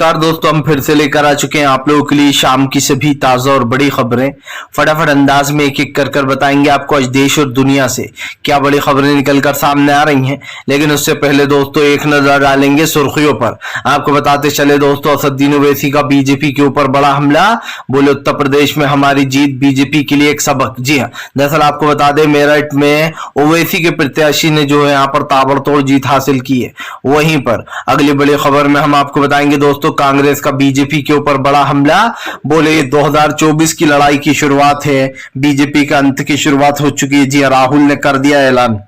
नमस्कार दोस्तों, हम फिर से लेकर आ चुके हैं आप लोगों के लिए शाम की सभी ताजा और बड़ी खबरें। फटाफट अंदाज में एक एक कर बताएंगे आपको आज देश और दुनिया से क्या बड़ी खबरें निकलकर सामने आ रही हैं। लेकिन उससे पहले दोस्तों एक नजर डालेंगे सुर्खियों पर। आपको बताते चले दोस्तों, असदुद्दीन ओवैसी का बीजेपी के ऊपर बड़ा हमला। बोले उत्तर प्रदेश में हमारी जीत बीजेपी के लिए एक सबक। जी हाँ, दरअसल आपको बता दें मेरठ में ओवैसी के प्रत्याशी ने जो है यहाँ पर ताबड़तोड़ जीत हासिल की है। वहीं पर अगली बड़ी खबर में हम आपको बताएंगे दोस्तों, कांग्रेस का बीजेपी के ऊपर बड़ा हमला। बोले 2024 की लड़ाई की शुरुआत है, बीजेपी का अंत की शुरुआत हो चुकी है। जी राहुल ने कर दिया ऐलान।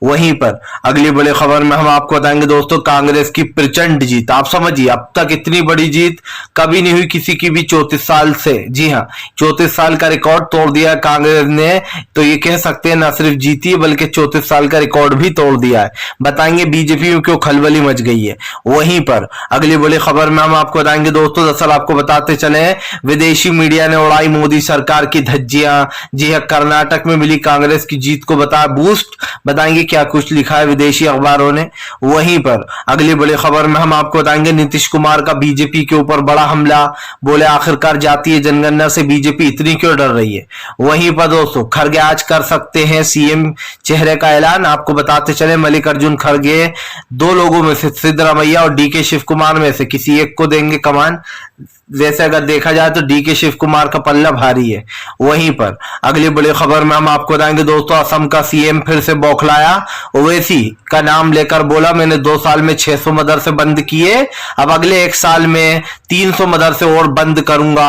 वहीं पर अगली बड़ी खबर में हम आपको बताएंगे दोस्तों, कांग्रेस की प्रचंड जीत। आप समझिए, अब तक इतनी बड़ी जीत कभी नहीं हुई किसी की भी 34 साल से। जी हाँ, 34 साल का रिकॉर्ड तोड़ दिया कांग्रेस ने। तो ये कह सकते हैं न सिर्फ जीती है बल्कि 34 साल का रिकॉर्ड भी तोड़ दिया है। बताएंगे बीजेपी में क्यों खलबली मच गई है। वहीं पर अगली बड़ी खबर में हम आपको बताएंगे दोस्तों, दरअसल आपको बताते चले विदेशी मीडिया ने उड़ाई मोदी सरकार की धज्जियां। जी हाँ, कर्नाटक में मिली कांग्रेस की जीत को बताया बूस्ट। बताएंगे क्या कुछ लिखा है विदेशी अखबारों ने। वहीं पर अगली बड़ी खबर में हम आपको बताएंगे नीतीश कुमार का बीजेपी के ऊपर बड़ा हमला। बोले आखिरकार जातीय जनगणना से बीजेपी इतनी क्यों डर रही है। वहीं पर दोस्तों खड़गे आज कर सकते हैं सीएम चेहरे का ऐलान। आपको बताते चले मल्लिकार्जुन खड़गे दो लोगों में से सिद्धरामैया और डीके शिव कुमार में से किसी एक को देंगे कमान। वैसे अगर देखा जाए तो डीके शिव कुमार का पल्ला भारी है। वहीं पर अगली बड़ी खबर में हम आपको बताएंगे दोस्तों, असम का सीएम फिर से बौखलाया। ओवैसी का नाम लेकर बोला मैंने 2 साल में 600 मदरसे बंद किए, अब अगले 1 साल में 300 मदरसे और बंद करूंगा।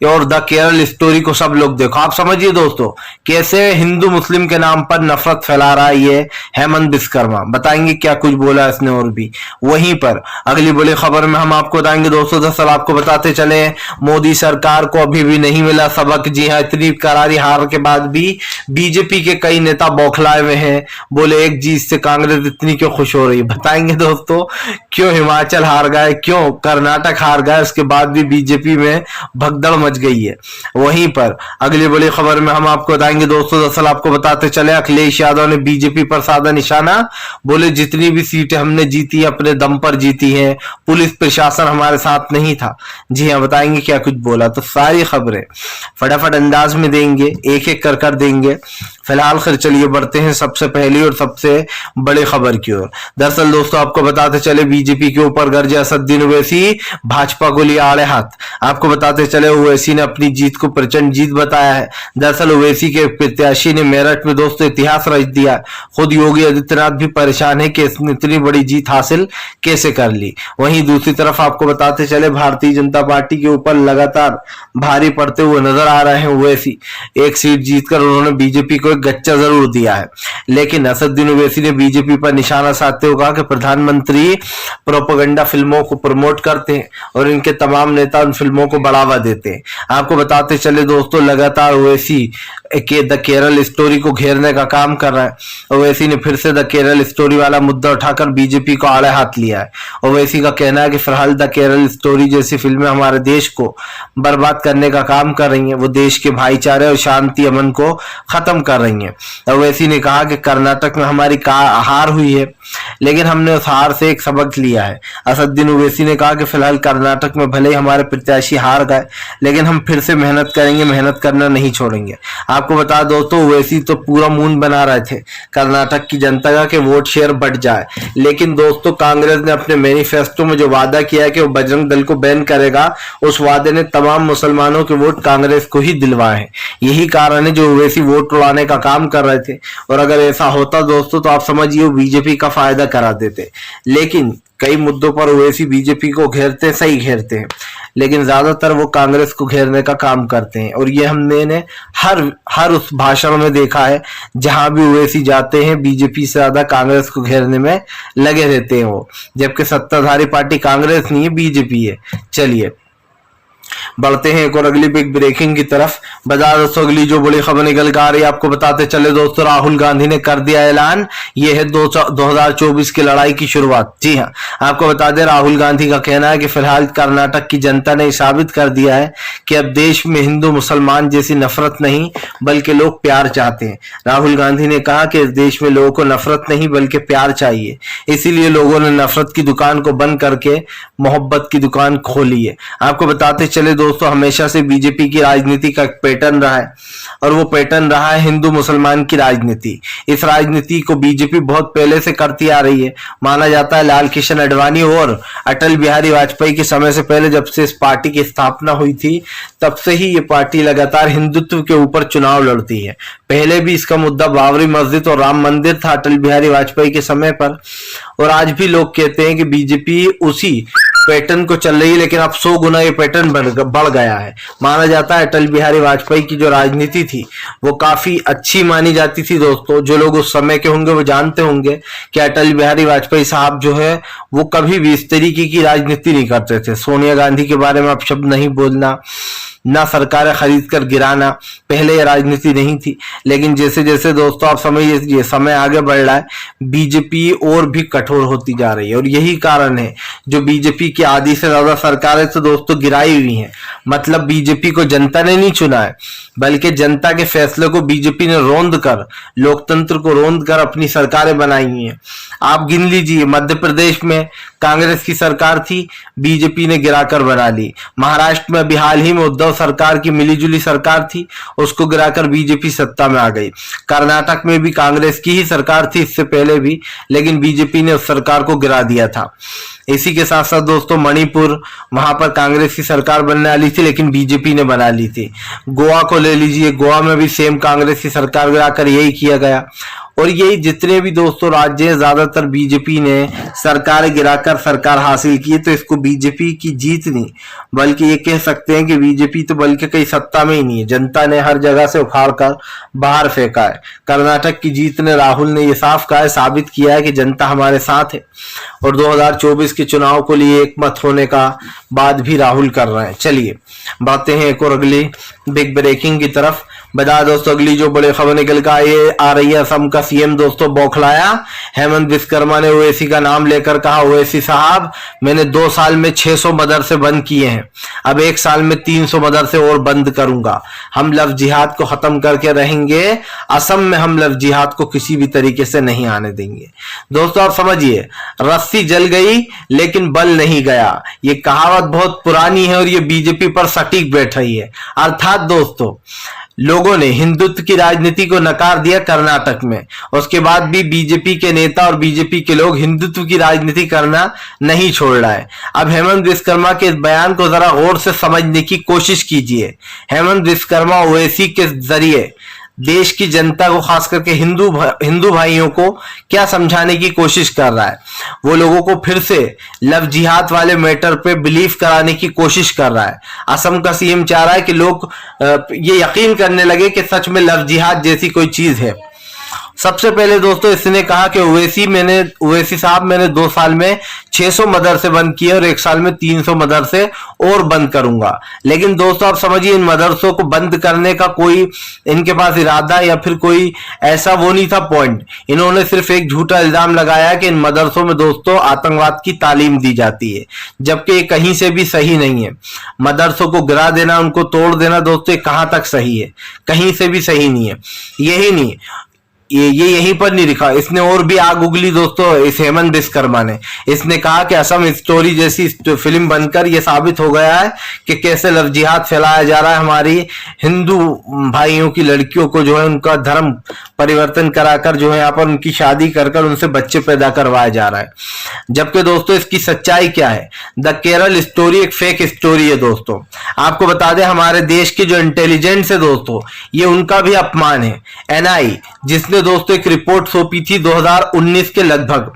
और द केरल स्टोरी को सब लोग देखो। आप समझिए दोस्तों कैसे हिंदू मुस्लिम के नाम पर नफरत फैला रहा है ये हेमंत विश्वकर्मा। बताएंगे क्या कुछ बोला इसने और भी। वहीं पर अगली बड़ी खबर में हम आपको बताएंगे दोस्तों, दरअसल आपको बताते चले मोदी सरकार को अभी भी नहीं मिला सबक। जी हाँ, इतनी करारी हार के बाद भी बीजेपी के कई नेता बौखलाए हुए हैं। बोले एक जीत से कांग्रेस इतनी क्यों खुश हो रही है। बताएंगे दोस्तों क्यों हिमाचल हार गए, क्यों कर्नाटक हार गए, उसके बाद भी बीजेपी में भगदड़ मच गई है। वहीं पर अगली बड़ी खबर में हम आपको बताएंगे दोस्तों, दरअसल आपको बताते चले अखिलेश यादव ने बीजेपी पर साधा निशाना। बोले जितनी भी सीटें हमने जीती अपने दम पर जीती हैं, पुलिस प्रशासन हमारे साथ नहीं था। जी हाँ, बताएंगे क्या कुछ बोला। तो सारी खबरें फटाफट अंदाज में देंगे, एक एक कर देंगे। फिलहाल खैर चलिए बढ़ते हैं सबसे पहली और सबसे बड़ी खबर की ओर। दरअसल दोस्तों आपको बताते चले बीजेपी के ऊपर गरजे असदुद्दीन ओवैसी, भाजपा को लिया आड़े हाथ। आपको बताते चले ओवैसी ने अपनी जीत को प्रचंड जीत बताया है। दरअसल ओवैसी के प्रत्याशी ने मेरठ में दोस्तों इतिहास रच दिया। खुद योगी आदित्यनाथ भी परेशान है कि इसने इतनी बड़ी जीत हासिल कैसे कर ली। वहीं दूसरी तरफ आपको बताते चले भारतीय जनता पार्टी के ऊपर लगातार भारी पड़ते हुए नजर आ रहे हैं ओवैसी। एक सीट जीतकर उन्होंने बीजेपी को एक गच्चा जरूर दिया है, लेकिन असदुद्दीन ओवैसी ने बीजेपी पर निशाना साधते हुए कहा कि प्रधानमंत्री प्रोपेगेंडा फिल्मों को प्रमोट करते हैं और इनके तमाम नेता उन फिल्मों को बढ़ावा देते हैं। आपको बताते चले दोस्तों लगातार ओवैसी के द केरल स्टोरी को घेरने का काम कर रहा है। ओवैसी ने फिर से द केरल स्टोरी वाला मुद्दा उठाकर बीजेपी को आड़े हाथ लिया है। ओवैसी का कहना है कि फिलहाल द केरल स्टोरी जैसी फिल्में हमारे देश को बर्बाद करने का काम कर रही हैं, वो देश के भाईचारे और शांति अमन को खत्म कर रही हैं। ओवैसी ने कहा कि कर्नाटक में हमारी हार हुई है, लेकिन हमने उस हार से एक सबक लिया है। असदुद्दीन ओवैसी ने कहा कि फिलहाल कर्नाटक में भले ही हमारे प्रत्याशी हार गए, लेकिन हम फिर से मेहनत करेंगे, मेहनत करना नहीं छोड़ेंगे। आपको बता दोस्तों ओवैसी तो पूरा मून बना रहे थे कर्नाटक की जनता का कि वोट शेयर बढ़ जाए, लेकिन दोस्तों कांग्रेस ने अपने मैनिफेस्टो में जो वादा किया है कि वो बजरंग दल को बैन करेगा, उस वादे ने तमाम मुसलमानों के वोट कांग्रेस को ही दिलवाए हैं। यही कारण है जो ओवैसी वोट उड़ाने का काम कर रहे थे। और अगर ऐसा होता दोस्तों तो आप समझिए बीजेपी का फायदा करा देते। लेकिन कई मुद्दों पर ओवैसी बीजेपी को घेरते, सही घेरते हैं, लेकिन ज्यादातर वो कांग्रेस को घेरने का काम करते हैं। और ये हमने हर उस भाषण में देखा है जहां भी ओवैसी जाते हैं बीजेपी से ज्यादा कांग्रेस को घेरने में लगे रहते हैं वो, जबकि सत्ताधारी पार्टी कांग्रेस नहीं है बीजेपी है। चलिए बढ़ते हैं एक और अगली बिग ब्रेकिंग की तरफ। बता दोस्तों अगली जो बड़ी खबर निकल कर आ रही है, आपको बताते चले दोस्तों, राहुल गांधी ने कर दिया ऐलान, ये है 2024 की लड़ाई की शुरुआत। जी हाँ, आपको बता दें राहुल गांधी का कहना है कि फिलहाल कर्नाटक की जनता ने साबित कर दिया है कि अब देश में हिंदू मुसलमान जैसी नफरत नहीं बल्कि लोग प्यार चाहते हैं। राहुल गांधी ने कहा कि इस देश में लोगों को नफरत नहीं बल्कि प्यार चाहिए, इसीलिए लोगों ने नफरत की दुकान को बंद करके मोहब्बत की दुकान खोली है। आपको बताते चले दोस्तों, हमेशा से बीजेपी की राजनीति का एक पैटर्न रहा है और वो पैटर्न रहा है हिंदू मुसलमान की राजनीति। इस राजनीति को बीजेपी बहुत पहले से करती आ रही है। माना जाता है लाल कृष्ण आडवाणी और अटल बिहारी वाजपेयी के समय से पहले, जब से इस पार्टी की स्थापना हुई थी, तब से ही ये पार्टी लगातार हिंदुत्व के ऊपर चुनाव लड़ती है। पहले भी इसका मुद्दा बाबरी मस्जिद और राम मंदिर था अटल बिहारी वाजपेयी के समय पर, और आज भी लोग कहते हैं कि बीजेपी उसी पैटर्न को चल रही है, लेकिन अब 100 गुना ये पैटर्न बढ़ गया है। माना जाता है अटल बिहारी वाजपेयी की जो राजनीति थी वो काफी अच्छी मानी जाती थी दोस्तों। जो लोग उस समय के होंगे वो जानते होंगे कि अटल बिहारी वाजपेयी साहब जो है वो कभी भी इस तरीके की राजनीति नहीं करते थे। सोनिया गांधी के बारे में अब शब्द नहीं बोलना, ना सरकारें खरीद कर गिराना, पहले ये राजनीति नहीं थी। लेकिन जैसे जैसे दोस्तों आप समझिए समय आगे बढ़ रहा है, बीजेपी और भी कठोर होती जा रही है, और यही कारण है जो बीजेपी की आधी से ज्यादा सरकारें तो दोस्तों गिराई हुई हैं। मतलब बीजेपी को जनता ने नहीं चुना है, बल्कि जनता के फैसले को बीजेपी ने रौंद कर, लोकतंत्र को रौंद कर अपनी सरकारें बनाई हुई हैं। आप गिन लीजिए, मध्य प्रदेश में कांग्रेस की सरकार थी, बीजेपी ने गिराकर बना ली। महाराष्ट्र में अभी हाल ही में उद्धव सरकार की मिलीजुली सरकार थी, उसको गिराकर बीजेपी सत्ता में आ गई। कर्नाटक में भी कांग्रेस की ही सरकार थी इससे पहले भी, लेकिन बीजेपी ने उस सरकार को गिरा दिया था। इसी के साथ साथ दोस्तों मणिपुर, वहां पर कांग्रेस की सरकार बनने वाली थी लेकिन बीजेपी ने बना ली थी। गोवा को ले लीजिए, गोवा में भी सेम कांग्रेस की सरकार गिराकर यही किया गया। और यही जितने भी दोस्तों राज्य हैं, ज्यादातर बीजेपी ने सरकार गिराकर सरकार हासिल की। तो इसको बीजेपी की जीत नहीं, बल्कि ये कह सकते हैं कि बीजेपी तो बल्कि कहीं सत्ता में ही नहीं है, जनता ने हर जगह से उखाड़ कर बाहर फेंका है। कर्नाटक की जीत ने, राहुल ने ये साफ कहा है, साबित किया है कि जनता हमारे साथ है, और 2024 के चुनाव को लिए एक मत होने का बात भी राहुल कर रहे हैं। चलिए बढ़ते हैं एक और अगली बिग ब्रेकिंग की तरफ। बता दोस्तों अगली जो बड़ी खबर निकल कर ये आ रही है, असम का सीएम दोस्तों बौखलाया। हेमंत विश्वकर्मा ने ओवैसी का नाम लेकर कहा, ओवैसी साहब मैंने 2 साल में 600 मदरसे बंद किए हैं, अब 1 साल में 300 मदरसे और बंद करूंगा। हम लव जिहाद को खत्म करके रहेंगे, असम में हम लव जिहाद को किसी भी तरीके से नहीं आने देंगे। दोस्तों आप समझिए, रस्सी जल गई लेकिन बल नहीं गया, ये कहावत बहुत पुरानी है और ये बीजेपी पर सटीक बैठ रही है। अर्थात दोस्तों लोगों ने हिंदुत्व की राजनीति को नकार दिया कर्नाटक में, उसके बाद भी बीजेपी के नेता और बीजेपी के लोग हिंदुत्व की राजनीति करना नहीं छोड़ रहा है। अब हेमंत विश्वकर्मा के इस बयान को जरा गौर से समझने की कोशिश कीजिए। हेमंत विश्वकर्मा ओवैसी के जरिए देश की जनता को, खास करके हिंदू भाइयों को क्या समझाने की कोशिश कर रहा है? वो लोगों को फिर से लव जिहाद वाले मैटर पे बिलीव कराने की कोशिश कर रहा है। असम का सीएम चाह रहा है कि लोग ये यकीन करने लगे कि सच में लव जिहाद जैसी कोई चीज है। सबसे पहले दोस्तों इसने कहा कि ओवैसी साहब मैंने 2 साल में 600 मदरसे बंद किए और 1 साल में 300 मदरसे और बंद करूंगा। लेकिन दोस्तों आप समझिए, इन मदरसों को बंद करने का कोई इनके पास इरादा या फिर कोई ऐसा वो नहीं था पॉइंट। इन्होंने सिर्फ एक झूठा इल्जाम लगाया कि इन मदरसों में दोस्तों आतंकवाद की तालीम दी जाती है, जबकि ये कहीं से भी सही नहीं है। मदरसों को गिरा देना, उनको तोड़ देना दोस्तों कहां तक सही है? कहीं से भी सही नहीं है। यही नहीं, ये यहीं पर नहीं लिखा, इसने और भी आग उगली दोस्तों इस हेमंत विश्वकर्मा ने। इसने कहा कि असम स्टोरी जैसी फिल्म बनकर ये साबित हो गया है कि कैसे लव जिहाद फैलाया जा रहा है। हमारी हिंदू भाइयों की लड़कियों को जो है उनका धर्म परिवर्तन कराकर जो है यहाँ पर उनकी शादी कर उनसे बच्चे पैदा करवाया जा रहा है। जबकि दोस्तों इसकी सच्चाई क्या है? द केरल स्टोरी एक फेक स्टोरी है दोस्तों। आपको बता दें, हमारे देश के जो इंटेलिजेंस है दोस्तों, ये उनका भी अपमान है। एनआई जिसने दोस्तों एक रिपोर्ट सौंपी थी 2019 के लगभग,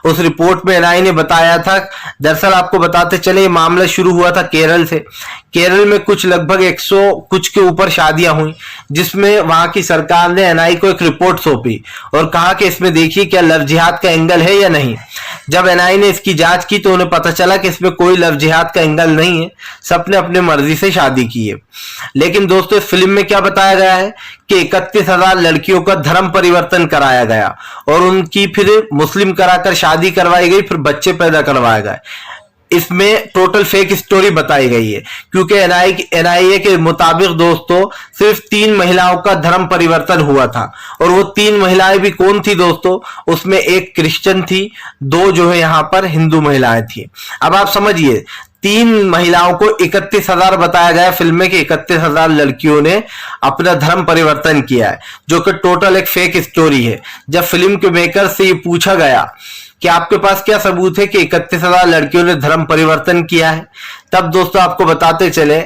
उस रिपोर्ट में एनआई ने बताया था, दरअसल आपको बताते चले ये मामला शुरू हुआ था केरल से। केरल में कुछ लगभग 100 कुछ के ऊपर शादियां हुई, जिसमें वहां की सरकार ने एनआई को एक रिपोर्ट सौंपी और कहा कि इसमें देखिए क्या लव जिहाद का एंगल है या नहीं। जब एनआई ने इसकी जांच की तो उन्हें पता चला कि इसमें कोई लव जिहाद का एंगल नहीं है, सबने अपने मर्जी से शादी की है। लेकिन दोस्तों इस फिल्म में क्या बताया गया है कि 31,000 लड़कियों का धर्म परिवर्तन कराया गया और उनकी फिर मुस्लिम कराकर शादी करवाई गई, फिर बच्चे पैदा करवाए गए। इसमें टोटल फेक स्टोरी बताई गई है, क्योंकि एनआईए के मुताबिक दोस्तों सिर्फ 3 महिलाओं का धर्म परिवर्तन हुआ था, और वो 3 महिलाएं भी कौन थी दोस्तों, उसमें एक क्रिश्चियन थी, 2 जो है यहाँ पर हिंदू महिलाएं थी। अब आप समझिए 3 महिलाओं को 31,000 बताया गया फिल्म में कि 31,000 लड़कियों ने अपना धर्म परिवर्तन किया है, जो कि टोटल एक फेक स्टोरी है। जब फिल्म के मेकर से ये पूछा गया कि आपके पास क्या सबूत है कि 31,000 लड़कियों ने धर्म परिवर्तन किया है, तब दोस्तों आपको बताते चले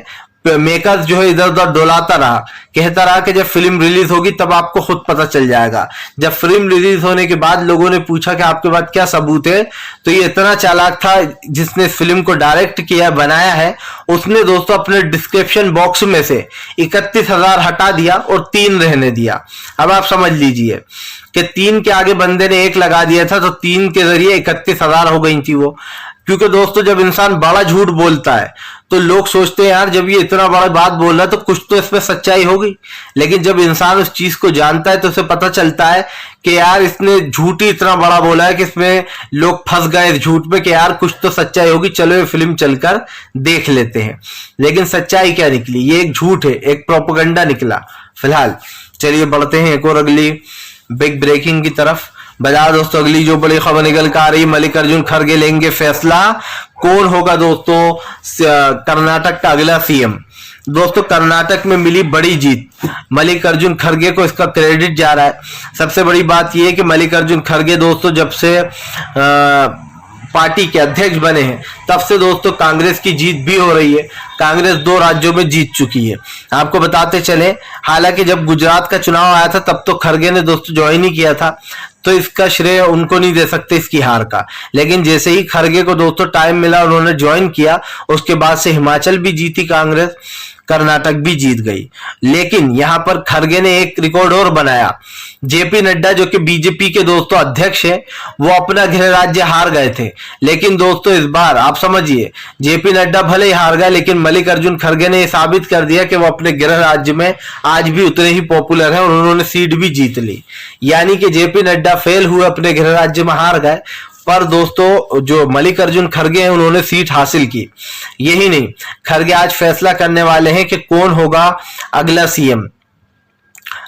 मेकर्स जो है इधर उधर डोलाता रहा, कहता रहा कि जब फिल्म रिलीज होगी तब आपको खुद पता चल जाएगा। जब फिल्म रिलीज होने के बाद लोगों ने पूछा कि आपके पास क्या सबूत है, तो ये इतना चालाक था जिसने फिल्म को डायरेक्ट किया बनाया है, उसने दोस्तों अपने डिस्क्रिप्शन बॉक्स में से 31,000 हटा दिया और 3 रहने दिया। अब आप समझ लीजिए कि 3 के आगे बंदे ने 1 लगा दिया था, तो 3 के जरिए 31,000 हो गई थी वो। क्योंकि दोस्तों जब इंसान बड़ा झूठ बोलता है तो लोग सोचते हैं यार जब ये इतना बड़ा बात बोल रहा है तो कुछ तो इसमें सच्चाई होगी, लेकिन जब इंसान उस चीज को जानता है तो उसे पता चलता है कि यार इसने झूठ ही इतना बड़ा बोला है कि इसमें लोग फंस गए इस झूठ में कि यार कुछ तो सच्चाई होगी, चलो ये फिल्म चलकर देख लेते हैं। लेकिन सच्चाई क्या निकली, ये एक झूठ है, एक प्रोपेगेंडा निकला। फिलहाल चलिए बढ़ते हैं एक और अगली बिग ब्रेकिंग की तरफ। बता दोस्तों अगली जो बड़ी खबर निकल कर आ रही, मल्लिकार्जुन खड़गे लेंगे फैसला, कौन होगा दोस्तों कर्नाटक का अगला सीएम। दोस्तों कर्नाटक में मिली बड़ी जीत, मल्लिकार्जुन खड़गे को इसका क्रेडिट जा रहा है। सबसे बड़ी बात यह है कि मल्लिकार्जुन खड़गे दोस्तों जब से पार्टी के अध्यक्ष बने हैं तब से दोस्तों कांग्रेस की जीत भी हो रही है। कांग्रेस 2 राज्यों में जीत चुकी है। आपको बताते चले, हालांकि जब गुजरात का चुनाव आया था तब तो खड़गे ने दोस्तों ज्वाइन ही किया था, तो इसका श्रेय उनको नहीं दे सकते इसकी हार का। लेकिन जैसे ही खड़गे को दोस्तों टाइम मिला उन्होंने ज्वाइन किया, उसके बाद से हिमाचल भी जीती कांग्रेस, कर्नाटक भी जीत गई। लेकिन यहां पर खड़गे ने एक रिकॉर्ड और बनाया। जेपी नड्डा जो कि बीजेपी के दोस्तों अध्यक्ष हैं, वो अपना गृह राज्य हार गए थे, लेकिन दोस्तों इस बार आप समझिए जेपी नड्डा भले ही हार गए, लेकिन मल्लिकार्जुन खड़गे ने यह साबित कर दिया कि वो अपने गृह राज्य में आज भी उतने ही पॉपुलर है और उन्होंने सीट भी जीत ली। यानी कि जेपी नड्डा फेल हुए, अपने गृह राज्य में हार गए, पर दोस्तों जो मल्लिकार्जुन खड़गे हैं उन्होंने सीट हासिल की। यही नहीं, खड़गे आज फैसला करने वाले हैं कि कौन होगा अगला सीएम।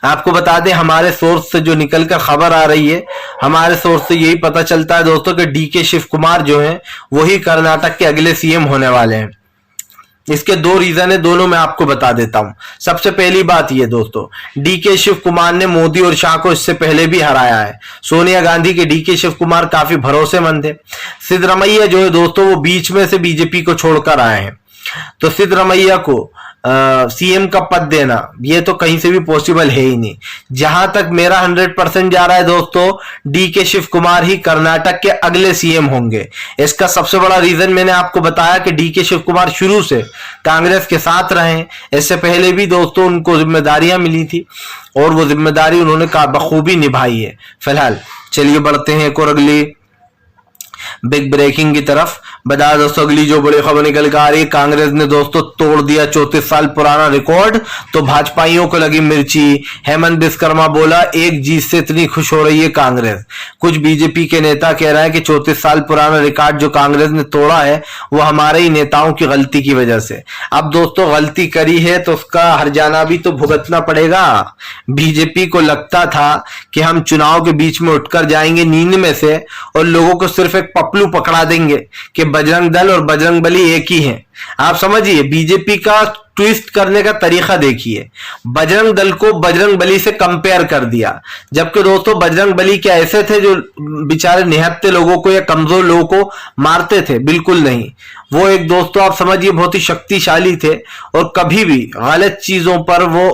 आपको बता दें हमारे सोर्स से जो निकलकर खबर आ रही है, हमारे सोर्स से यही पता चलता है दोस्तों कि डीके शिव कुमार जो हैं वही कर्नाटक के अगले सीएम होने वाले हैं। इसके 2 रीजन है, दोनों मैं आपको बता देता हूं। सबसे पहली बात ये दोस्तों, डीके शिव कुमार ने मोदी और शाह को इससे पहले भी हराया है। सोनिया गांधी के डीके शिव कुमार काफी भरोसेमंद है। सिद्धरामैया जो है दोस्तों वो बीच में से बीजेपी को छोड़कर आए हैं, तो सिद्धरामैया को सीएम का पद देना ये तो कहीं से भी पॉसिबल है ही नहीं। जहां तक मेरा 100% जा रहा है दोस्तों, डीके शिव कुमार ही कर्नाटक के अगले सीएम होंगे। इसका सबसे बड़ा रीजन मैंने आपको बताया कि डीके शिव कुमार शुरू से कांग्रेस के साथ रहे। इससे पहले भी दोस्तों उनको जिम्मेदारियां मिली थी और वो जिम्मेदारी उन्होंने बखूबी निभाई है। फिलहाल चलिए बढ़ते हैं एक और अगली बिग ब्रेकिंग की तरफ। बता दोस्तों अगली जो बड़ी खबर निकल कर आ रही है, कांग्रेस ने दोस्तों तोड़ दिया 34 साल पुराना रिकॉर्ड, तो भाजपाइयों को लगी मिर्ची। हेमंत विश्वकर्मा बोला एक जीत से इतनी खुश हो रही है कांग्रेस। कुछ बीजेपी के नेता कह रहे हैं कि 34 साल पुराना रिकॉर्ड जो कांग्रेस ने तोड़ा है वो हमारे ही नेताओं की गलती की वजह से। अब दोस्तों गलती करी है तो उसका हर्जाना भी तो भुगतना पड़ेगा। बीजेपी को लगता था कि हम चुनाव के बीच में उठकर जाएंगे नींद में से और लोगों को सिर्फ एक पपलू पकड़ा देंगे कि बजरंग दल और बजरंगबली एक ही हैं। आप समझिए बीजेपी का ट्विस्ट करने का तरीका देखिए, बजरंग दल को बजरंगबली से कंपेयर कर दिया, जबकि दोस्तों बजरंगबली क्या ऐसे थे जो बेचारे निहत्ते लोगों को या कमजोर लोगों को मारते थे? बिल्कुल नहीं। वो एक दोस्तों आप समझिए बहुत ही शक्तिशाली थे और कभी भी गलत चीजों पर वो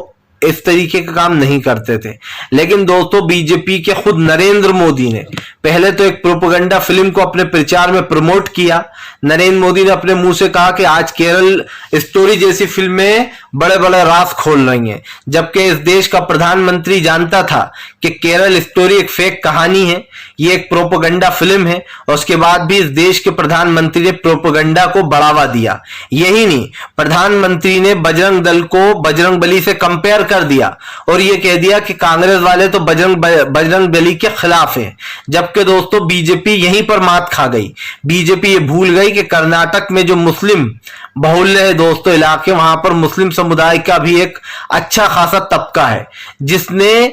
इस तरीके का काम नहीं करते थे। लेकिन दोस्तों बीजेपी के खुद नरेंद्र मोदी ने पहले तो एक प्रोपेगेंडा फिल्म को अपने प्रचार में प्रमोट किया। नरेंद्र मोदी ने अपने मुंह से कहा कि आज केरल स्टोरी जैसी फिल्में बड़े बड़े राज खोल रही हैं, जबकि इस देश का प्रधानमंत्री जानता था कि केरल स्टोरी एक फेक कहानी है, ये एक प्रोपेगेंडा फिल्म है। और उसके बाद भी इस देश के प्रधानमंत्री ने प्रोपेगेंडा को बढ़ावा दिया। यही नहीं, प्रधानमंत्री ने बजरंग दल को बजरंगबली से कंपेयर कर दिया और ये कह दिया कि कांग्रेस वाले तो बजरंगबली के खिलाफ है। जबकि दोस्तों बीजेपी यहीं पर मात खा गई। बीजेपी ये भूल गई कि कर्नाटक में जो मुस्लिम बहुल्य है दोस्तों इलाके, वहां पर मुस्लिम समुदाय का भी एक अच्छा खासा तबका है, जिसने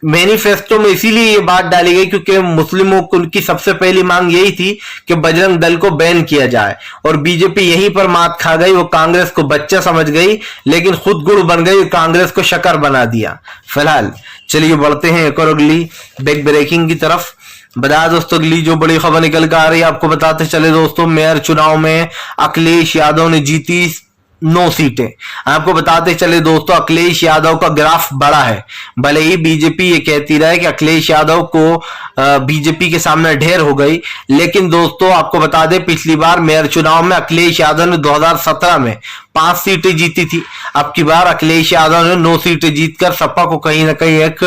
मैनिफेस्टो में इसीलिए ये बात डाली गई क्योंकि मुस्लिमों को उनकी सबसे पहली मांग यही थी कि बजरंग दल को बैन किया जाए। और बीजेपी यहीं पर मात खा गई। वो कांग्रेस को बच्चा समझ गई लेकिन खुद गुड़ बन गई, कांग्रेस को शक्कर बना दिया। फिलहाल चलिए बढ़ते हैं एक और अगली बिग ब्रेकिंग की तरफ। बता दोस्तों अगली जो बड़ी खबर निकल कर आ रही है, आपको बताते चले दोस्तों, मेयर चुनाव में अखिलेश यादव ने जीती 9 सीटें। आपको बताते चले दोस्तों, अखिलेश यादव का ग्राफ बड़ा है। भले ही बीजेपी ये कहती रहे कि अखिलेश यादव को बीजेपी के सामने ढेर हो गई, लेकिन दोस्तों आपको बता दें पिछली बार मेयर चुनाव में अखिलेश यादव ने 2017 में 5 सीटें जीती थी। अब की बार अखिलेश यादव ने 9 सीटें जीतकर सपा को कहीं ना कहीं एक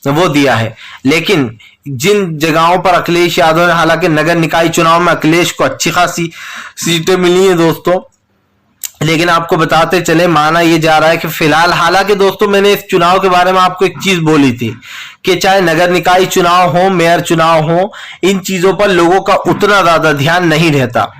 वो दिया है। लेकिन जिन जगहों पर अखिलेश यादव ने, हालांकि नगर निकाय चुनाव में अखिलेश को अच्छी खासी सीटें मिली है दोस्तों, लेकिन आपको बताते चले माना यह जा रहा है कि फिलहाल, हालांकि दोस्तों मैंने इस चुनाव के बारे में आपको एक चीज बोली थी कि चाहे नगर निकाय चुनाव हो, मेयर चुनाव हो, इन चीजों पर लोगों का उतना ज्यादा ध्यान नहीं रहता।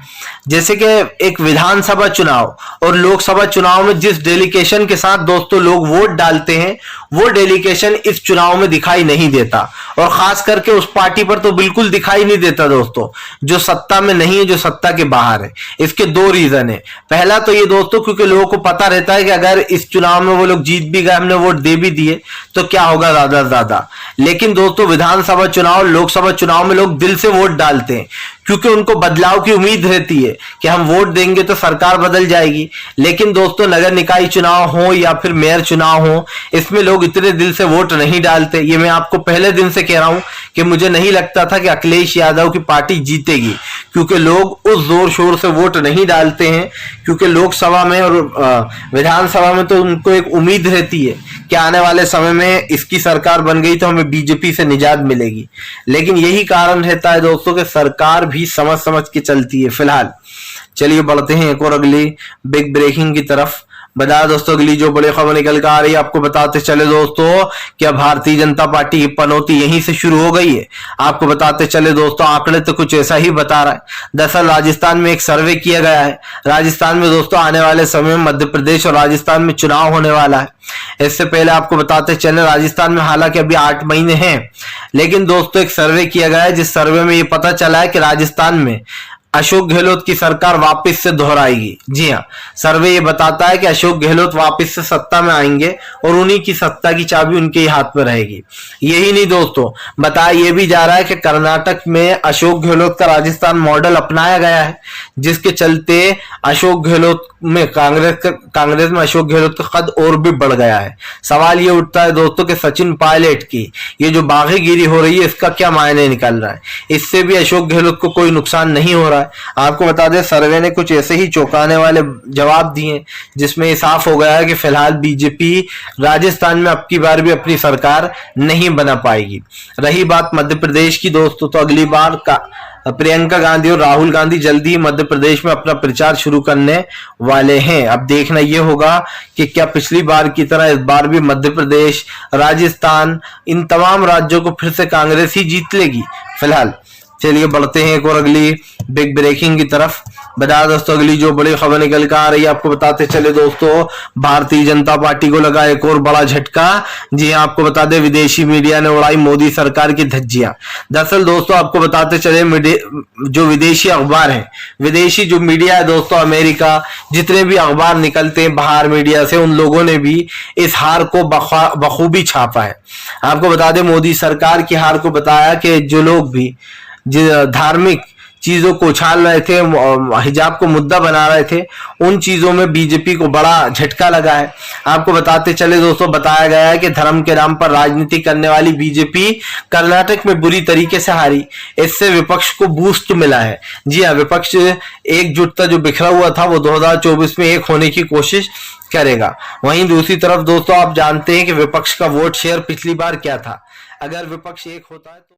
जैसे कि एक विधानसभा चुनाव और लोकसभा चुनाव में जिस डेलीकेशन के साथ दोस्तों लोग वोट डालते हैं, वो डेलीकेशन इस चुनाव में दिखाई नहीं देता। और खास करके उस पार्टी पर तो बिल्कुल दिखाई नहीं देता दोस्तों जो सत्ता में नहीं है, जो सत्ता के बाहर है। इसके 2 रीजन है। पहला तो ये दोस्तों, क्योंकि लोगों को पता रहता है कि अगर इस चुनाव में वो लोग जीत भी गए, हमने वोट दे भी दिए, तो क्या होगा ज्यादा से ज्यादा। लेकिन दोस्तों विधानसभा चुनाव, लोकसभा चुनाव में लोग दिल से वोट डालते हैं क्योंकि उनको बदलाव की उम्मीद रहती है कि हम वोट देंगे तो सरकार बदल जाएगी। लेकिन दोस्तों नगर निकाय चुनाव हो या फिर मेयर चुनाव हो, इसमें लोग इतने दिल से वोट नहीं डालते। ये मैं आपको पहले दिन से कह रहा हूं कि मुझे नहीं लगता था कि अखिलेश यादव की पार्टी जीतेगी, क्योंकि लोग उस जोर शोर से वोट नहीं डालते हैं। क्योंकि लोकसभा में और विधानसभा में तो उनको एक उम्मीद रहती है कि आने वाले समय में इसकी सरकार बन गई तो हमें बीजेपी से निजात मिलेगी। लेकिन यही कारण रहता है दोस्तों कि सरकार भी समझ समझ के चलती है। फिलहाल चलिए बढ़ते हैं एक और अगली बिग ब्रेकिंग की तरफ। बता दोस्तों अगली जो बड़ी खबर निकल कर आ रही है, आपको बताते चले दोस्तों, क्या भारतीय जनता पार्टी की पनौती यहीं से शुरू हो गई है। आपको बताते चले दोस्तों, आंकड़े तो कुछ ऐसा ही बता रहा है। दरअसल राजस्थान में एक सर्वे किया गया है। राजस्थान में दोस्तों आने वाले समय में मध्य प्रदेश और राजस्थान में चुनाव होने वाला है। इससे पहले आपको बताते चले, राजस्थान में हालांकि अभी 8 महीने हैं, लेकिन दोस्तों एक सर्वे किया गया है, जिस सर्वे में ये पता चला है कि राजस्थान में अशोक गहलोत की सरकार वापस से दोहराएगी। जी हाँ, सर्वे ये बताता है कि अशोक गहलोत वापस से सत्ता में आएंगे और उन्हीं की सत्ता की चाबी उनके ही हाथ में रहेगी। यही नहीं दोस्तों, बताया ये भी जा रहा है कि कर्नाटक में अशोक गहलोत का राजस्थान मॉडल अपनाया गया है, जिसके चलते अशोक गहलोत में कांग्रेस में अशोक गहलोत का कद और भी बढ़ गया है। सवाल ये उठता है दोस्तों कि सचिन पायलट की ये जो बागीगिरी हो रही है, इसका क्या मायने निकल रहा है। इससे भी अशोक गहलोत को कोई नुकसान नहीं हो रहा है। आपको बता दें सर्वे ने कुछ ऐसे ही चौंकाने वाले जवाब दिए, जिसमें ये साफ हो गया है कि फिलहाल बीजेपी राजस्थान में अब की बार भी अपनी सरकार नहीं बना पाएगी। रही बात मध्य प्रदेश की दोस्तों, तो अगली बार का प्रियंका गांधी और राहुल गांधी जल्दी ही मध्य प्रदेश में अपना प्रचार शुरू करने वाले हैं। अब देखना यह होगा कि क्या पिछली बार की तरह इस बार भी मध्य प्रदेश, राजस्थान, इन तमाम राज्यों को फिर से कांग्रेस ही जीत लेगी। फिलहाल चलिए बढ़ते हैं एक और अगली बिग ब्रेकिंग की तरफ। बता दोस्तों अगली जो बड़ी खबर निकल कर आ रही है, आपको बताते चले दोस्तों, भारतीय जनता पार्टी को लगा एक और बड़ा झटका। जी हाँ, आपको बता दें विदेशी मीडिया ने उड़ाई मोदी सरकार की धज्जियां। दरअसल दोस्तों आपको बताते चले, जो विदेशी अखबार है, विदेशी जो मीडिया है दोस्तों, अमेरिका, जितने भी अखबार निकलते हैं बाहर मीडिया से, उन लोगों ने भी इस हार को बखूबी छापा है। आपको बता दें मोदी सरकार की हार को बताया कि जो लोग भी धार्मिक चीजों को उछाल रहे थे, हिजाब को मुद्दा बना रहे थे, उन चीजों में बीजेपी को बड़ा झटका लगा है। आपको बताते चले दोस्तों, बताया गया है कि धर्म के नाम पर राजनीति करने वाली बीजेपी कर्नाटक में बुरी तरीके से हारी। इससे विपक्ष को बूस्ट मिला है। जी हाँ, विपक्ष एकजुटता जो बिखरा हुआ था वो 2024 में एक होने की कोशिश करेगा। वहीं दूसरी तरफ दोस्तों, आप जानते हैं कि विपक्ष का वोट शेयर पिछली बार क्या था। अगर विपक्ष एक होता है तो